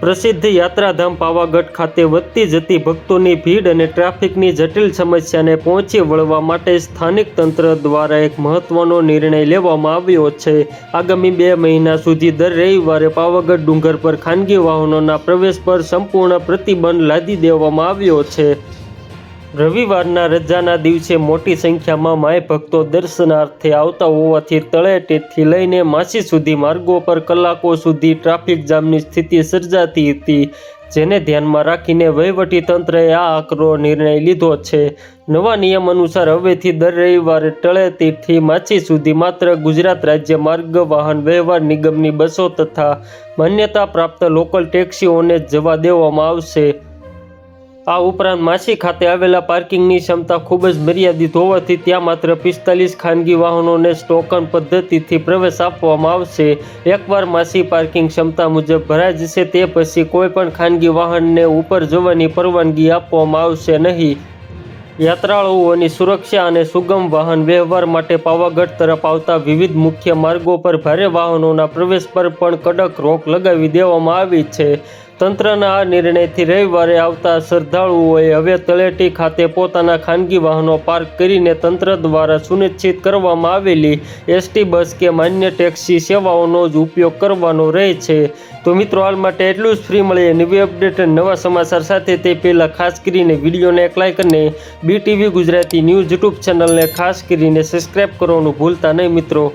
પ્રસિદ્ધ યાત્રાધામ પાવાગઢ ખાતે વધતી જતી ભક્તોની ભીડ અને ટ્રાફિકની જટિલ સમસ્યાને પહોંચી વળવા માટે સ્થાનિક તંત્ર દ્વારા એક મહત્વનો નિર્ણય લેવામાં આવ્યો છે। આગામી 2 મહિના સુધી દર રવિવારે પાવાગઢ ડુંગર પર ખાનગી વાહનોના પ્રવેશ પર સંપૂર્ણ પ્રતિબંધ લાદી દેવામાં આવ્યો છે। રવિવારના રજાના દિવસે મોટી સંખ્યામાં માય ભક્તો દર્શનાર્થે આવતા હોવાથી તળેટીથી લઈને માસી સુધી માર્ગો પર કલાકો સુધી ટ્રાફિક જામની સ્થિતિ સર્જાતી હતી, જેને ધ્યાનમાં રાખીને વહીવટીતંત્રએ આ આકરો નિર્ણય લીધો છે। નવા નિયમ અનુસાર હવેથી દર રવિવારે તળેટીથી માછી સુધી માત્ર ગુજરાત રાજ્ય માર્ગ વાહન વ્યવહાર નિગમની બસો તથા માન્યતા પ્રાપ્ત લોકલ ટેક્સીઓને જ જવા દેવામાં આવશે। આ ઉપરાંત માછી ખાતે આવેલા પાર્કિંગની ક્ષમતા ખૂબ જ મર્યાદિત હોવાથી ત્યાં માત્ર 45 ખાનગી વાહનોને જ ટોકન પદ્ધતિથી પ્રવેશ આપવામાં આવશે। એકવાર માછી પાર્કિંગ ક્ષમતા મુજબ ભરાઈ જશે તે પછી કોઈ પણ ખાનગી વાહનને ઉપર જવાની પરવાનગી આપવામાં આવશે નહીં। યાત્રાળુઓની સુરક્ષા અને સુગમ વાહન વ્યવહાર માટે પાવાગઢ તરફ આવતા વિવિધ મુખ્ય માર્ગો પર ભારે વાહનોના પ્રવેશ પર પણ કડક રોક લગાવી દેવામાં આવી છે। તંત્રના આ નિર્ણયથી રવિવારે આવતા શ્રદ્ધાળુઓએ હવે તળેટી ખાતે પોતાના ખાનગી વાહનો પાર્ક કરીને તંત્ર દ્વારા સુનિશ્ચિત કરવામાં આવેલી એસટી બસ કે માન્ય ટેક્સી સેવાઓનો જ ઉપયોગ કરવાનો રહે છે। તો મિત્રો, હાલ માટે એટલું જ। ફ્રી મળીએ નવી અપડેટ અને નવા સમાચાર સાથે તે પહેલાં ખાસ કરીને વિડીયોને એક લાઇક અને BTV ગુજરાતી ન્યૂઝ યુટ્યુબ ચેનલને ખાસ કરીને સબસ્ક્રાઈબ કરવાનું ભૂલતા નહીં મિત્રો।